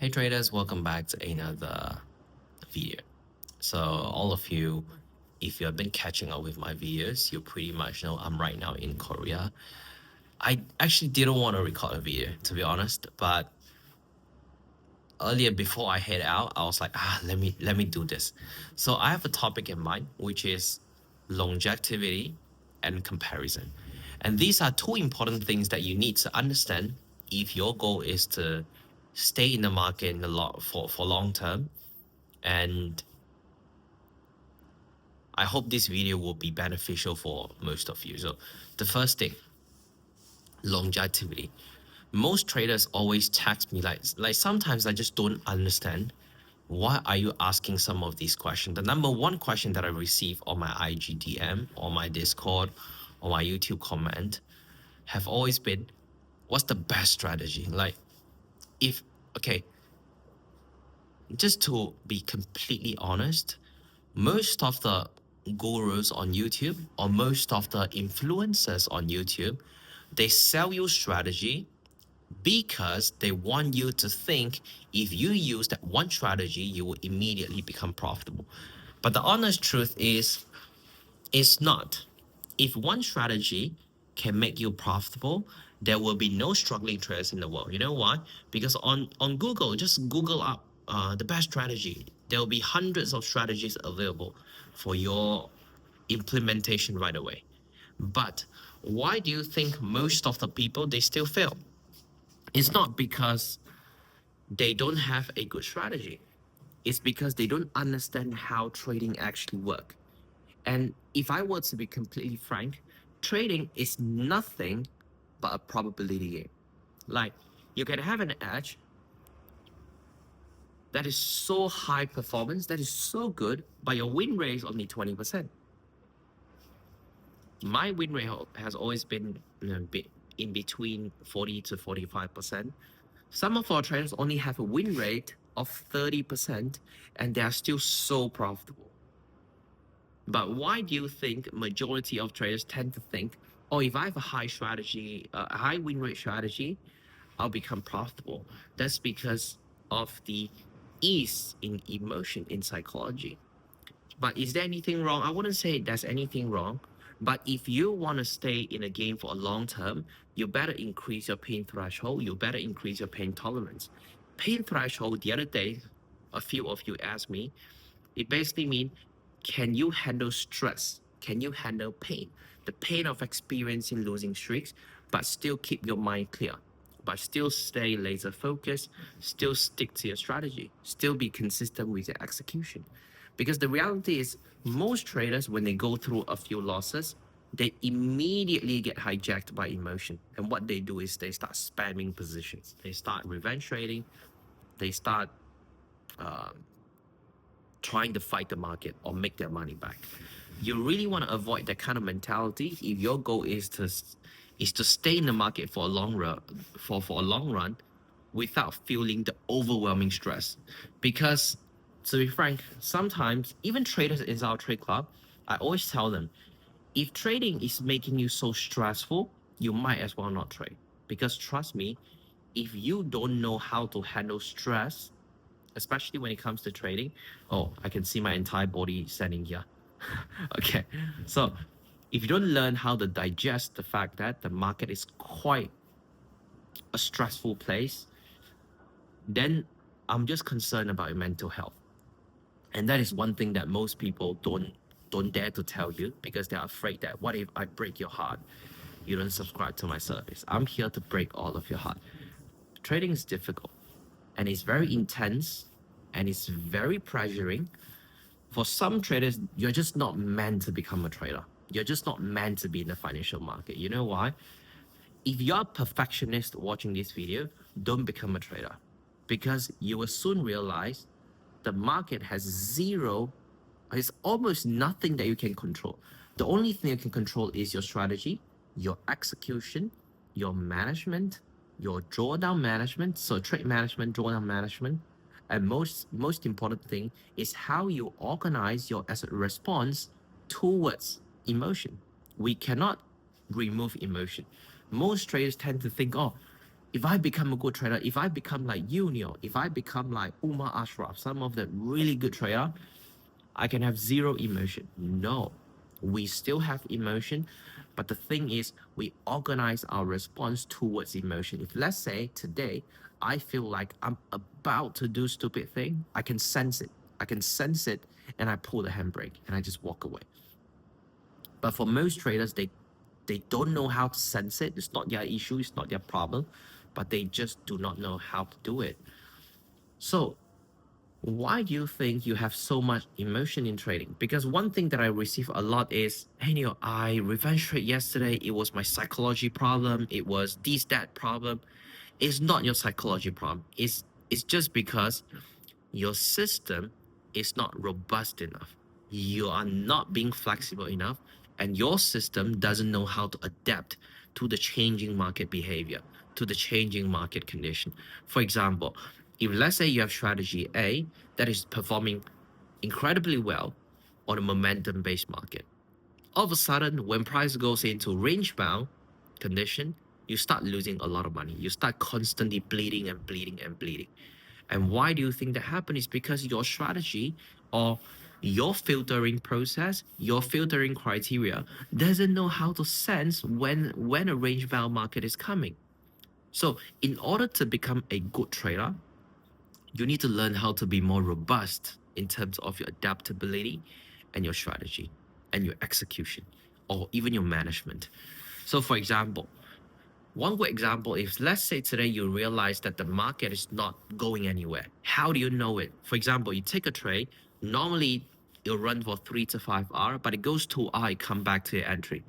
Hey traders, welcome back to another video. So all of you, if you have been catching up with my videos, you pretty much know I'm right now in Korea. I actually didn't want to record a video, to be honest, but earlier before I head out, I was like, let me do this. So I have a topic in mind, which is longevity and comparison. And these are two important things that you need to understand if your goal is to stay in the market in the for long term. And I hope this video will be beneficial for most of you. So the first thing, longevity. Most traders always text me like sometimes I just don't understand why are you asking some of these questions. The number one question that I receive on my IG DM, on my Discord, on my YouTube comment have always been, what's the best strategy? Like, if okay, just to be completely honest, most of the gurus on YouTube or most of the influencers on YouTube, they sell you strategy because they want you to think if you use that one strategy, you will immediately become profitable. But the honest truth is, it's not. If one strategy can make you profitable, there will be no struggling traders in the world. You know why? Because on Google, just Google up the best strategy. There will be hundreds of strategies available for your implementation right away. But why do you think most of the people they still fail? It's not because they don't have a good strategy. It's because they don't understand how trading actually work. And if I were to be completely frank, trading is nothing but a probability game. Like, you can have an edge that is so high performance, that is so good, but your win rate is only 20%. My win rate has always been in between 40 to 45%. Some of our traders only have a win rate of 30% and they are still so profitable. But why do you think majority of traders tend to think, oh, if I have a high strategy, a high win rate strategy, I'll become profitable? That's because of the ease in emotion in psychology. But is there anything wrong? I wouldn't say there's anything wrong. But if you want to stay in a game for a long term, you better increase your pain threshold. You better increase your pain tolerance. Pain threshold, the other day, a few of you asked me, it basically means, can you handle stress? Can you handle pain? The pain of experiencing losing streaks, but still keep your mind clear, but still stay laser focused, still stick to your strategy, still be consistent with your execution. Because the reality is, most traders, when they go through a few losses, they immediately get hijacked by emotion. And what they do is they start spamming positions. They start revenge trading. They start trying to fight the market or make their money back. You really want to avoid that kind of mentality if your goal is to stay in the market for a long run, for a long run, without feeling the overwhelming stress. Because to be frank, sometimes even traders in our trade club, I always tell them, if trading is making you so stressful, you might as well not trade. Because trust me, if you don't know how to handle stress, especially when it comes to trading. Oh, I can see my entire body standing here. Okay, so if you don't learn how to digest the fact that the market is quite a stressful place, then I'm just concerned about your mental health. And that is one thing that most people don't dare to tell you because they're afraid that what if I break your heart? You don't subscribe to my service. I'm here to break all of your heart. Trading is difficult and it's very intense and it's very pressuring. For some traders, you're just not meant to become a trader. You're just not meant to be in the financial market. You know why? If you're a perfectionist watching this video, don't become a trader because you will soon realize the market has zero, it's almost nothing that you can control. The only thing you can control is your strategy, your execution, your management, your drawdown management, so trade management, drawdown management, and most important thing is how you organize your asset response towards emotion. We cannot remove emotion. Most traders tend to think, oh, If I become a good trader, if I become like Unio, if I become like Umar Ashraf, some of the really good trader, I can have zero emotion. No, we still have emotion, but the thing is, we organize our response towards emotion. If let's say today I feel like I'm about to do stupid thing, I can sense it. I can sense it, and I pull the handbrake and I just walk away. But for most traders, they don't know how to sense it. It's not their issue. It's not their problem, but they just do not know how to do it. So why do you think you have so much emotion in trading? Because one thing that I receive a lot is, hey Neil, I revenge trade yesterday. It was my psychology problem. It was this, that problem. It's not your psychology problem. It's just because your system is not robust enough. You are not being flexible enough, and your system doesn't know how to adapt to the changing market behavior, to the changing market condition. For example, if let's say you have strategy A that is performing incredibly well on a momentum based market, all of a sudden, when price goes into range bound condition, you start losing a lot of money. You start constantly bleeding and bleeding and bleeding. And why do you think that happened? Is because your strategy or your filtering process, your filtering criteria doesn't know how to sense when a range bound market is coming. So in order to become a good trader, you need to learn how to be more robust in terms of your adaptability and your strategy and your execution or even your management. So for example, one good example is, let's say today you realize that the market is not going anywhere. How do you know it? For example, you take a trade, normally it'll run for 3 to 5 hours, but it goes 2 hours, it come back to your entry.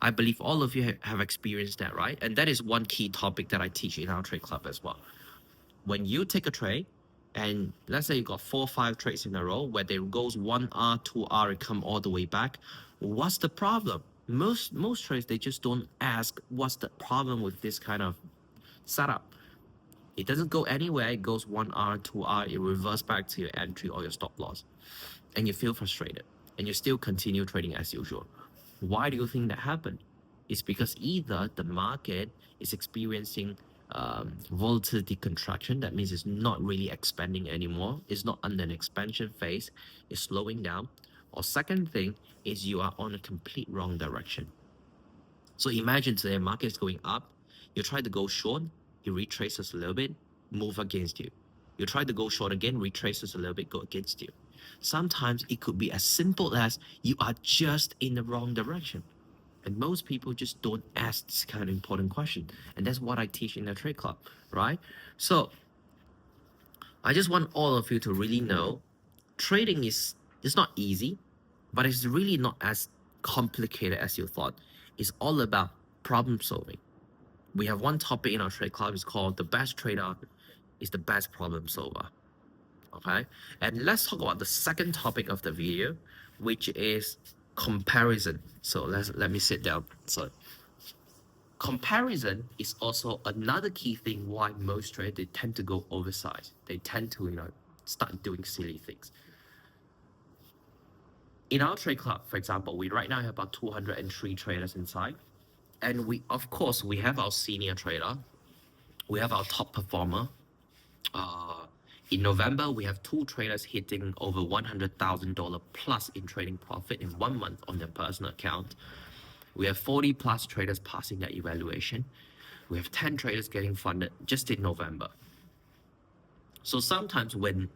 I believe all of you have experienced that, right? And that is one key topic that I teach in our trade club as well. When you take a trade, and let's say you got 4 or 5 trades in a row where they goes 1 hour, 2 hour, it come all the way back. What's the problem? Most trades, they just don't ask what's the problem with this kind of setup. It doesn't go anywhere. It goes 1 hour, 2 hour, it reverts back to your entry or your stop loss, and you feel frustrated, and you still continue trading as usual. Why do you think that happened? It's because either the market is experiencing volatility contraction, that means it's not really expanding anymore, it's not under an expansion phase, it's slowing down, or second thing is you are on a complete wrong direction. So imagine today market is going up, you try to go short, it retraces a little bit, move against you. You try to go short again, retraces a little bit, go against you. Sometimes it could be as simple as you are just in the wrong direction. And most people just don't ask this kind of important question. And that's what I teach in the trade club, right? So I just want all of you to really know trading is it's not easy, but it's really not as complicated as you thought. It's all about problem solving. We have one topic in our trade club, is called the best trader is the best problem solver. Okay, and let's talk about the second topic of the video, which is comparison. So let me sit down. So comparison is also another key thing why most traders, they tend to go oversized. They tend to start doing silly things. In our trade club, for example, we right now have about 203 traders inside, and we of course we have our senior trader, we have our top performer. In November, we have 2 traders hitting over $100,000 plus in trading profit in 1 month on their personal account. We have 40 plus traders passing their evaluation. We have 10 traders getting funded just in November. So sometimes when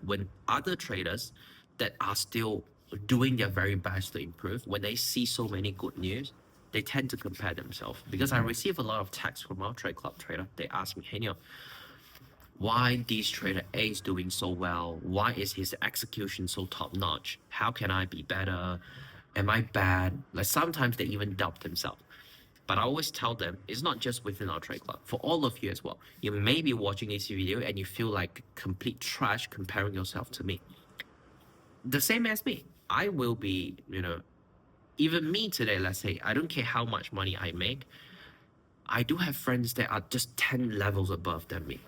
other traders that are still doing their very best to improve, when they see so many good news, they tend to compare themselves. Because I receive a lot of texts from our trade club trader. They ask me, hey Neil, why this trader A is doing so well? Why is his execution so top notch? How can I be better? Am I bad? Like sometimes they even doubt themselves. But I always tell them it's not just within our trade club. For all of you as well, you may be watching this video and you feel like complete trash comparing yourself to me. The same as me. I will be, even me today, let's say, I don't care how much money I make. I do have friends that are just 10 levels above than me.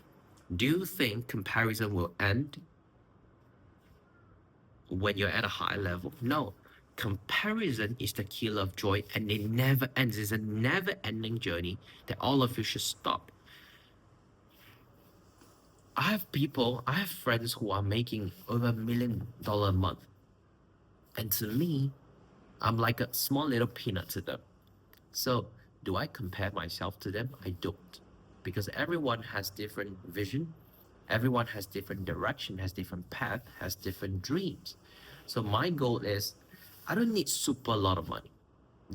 Do you think comparison will end when you're at a high level? No. Comparison is the killer of joy, and it never ends. It's a never-ending journey that all of you should stop. I have friends who are making over $1 million a month. And to me, I'm like a small little peanut to them. So, do I compare myself to them? I don't. Because everyone has different vision, everyone has different direction, has different path, has different dreams. So, my goal is I don't need super lot of money,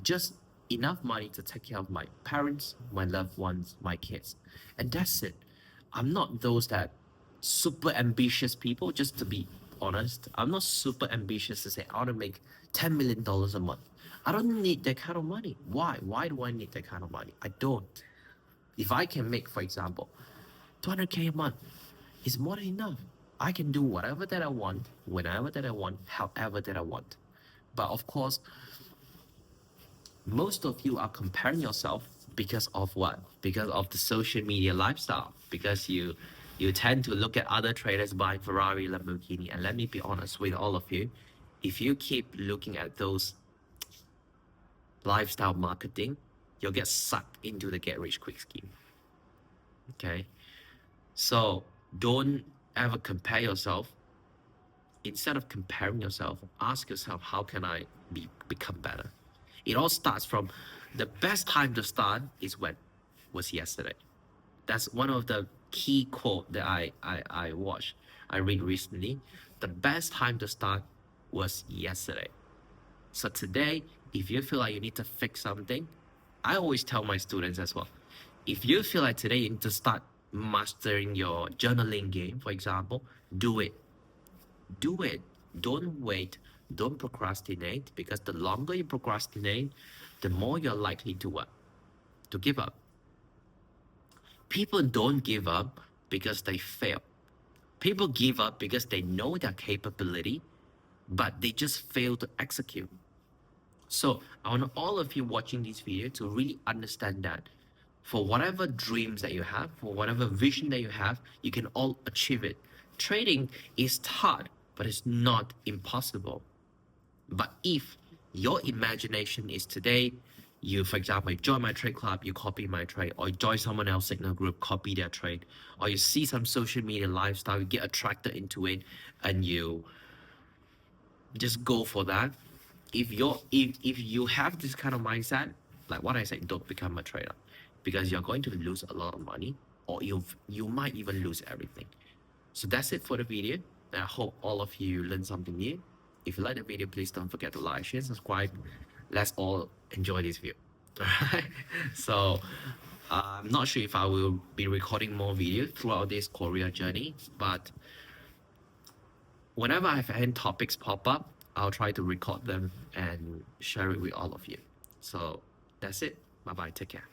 just enough money to take care of my parents, my loved ones, my kids. And that's it. I'm not those that super ambitious people, just to be honest. I'm not super ambitious to say I want to make $10 million a month. I don't need that kind of money. Why? Why do I need that kind of money? I don't. If I can make, for example, 200K a month, it's more than enough. I can do whatever that I want, whenever that I want, however that I want. But of course, most of you are comparing yourself because of what? Because of the social media lifestyle. Because you tend to look at other traders buying Ferrari, Lamborghini, and let me be honest with all of you, if you keep looking at those lifestyle marketing, you'll get sucked into the get rich quick scheme. Okay, so don't ever compare yourself. Instead of comparing yourself, ask yourself, how can I become better? It all starts from the best time to start is when was yesterday. That's one of the key quote that I watched, I read recently. The best time to start was yesterday. So today, if you feel like you need to fix something, I always tell my students as well, if you feel like today you need to start mastering your journaling game, for example, do it. Do it. Don't wait. Don't procrastinate, because the longer you procrastinate, the more you're likely to what? To give up. People don't give up because they fail. People give up because they know their capability, but they just fail to execute. So I want all of you watching this video to really understand that for whatever dreams that you have, for whatever vision that you have, you can all achieve it. Trading is hard, but it's not impossible. But if your imagination is today, you, for example, you join my trade club, you copy my trade, or you join someone else signal group, copy their trade, or you see some social media lifestyle, you get attracted into it, and you just go for that. If you have this kind of mindset, like what I said, don't become a trader, because you're going to lose a lot of money, or you might even lose everything. So that's it for the video. I hope all of you learned something new. If you like the video, please don't forget to like, share, subscribe. Let's all enjoy this video. Alright. So I'm not sure if I will be recording more videos throughout this Korea journey, but whenever I have any topics pop up, I'll try to record them and share it with all of you. So that's it. Bye bye. Take care.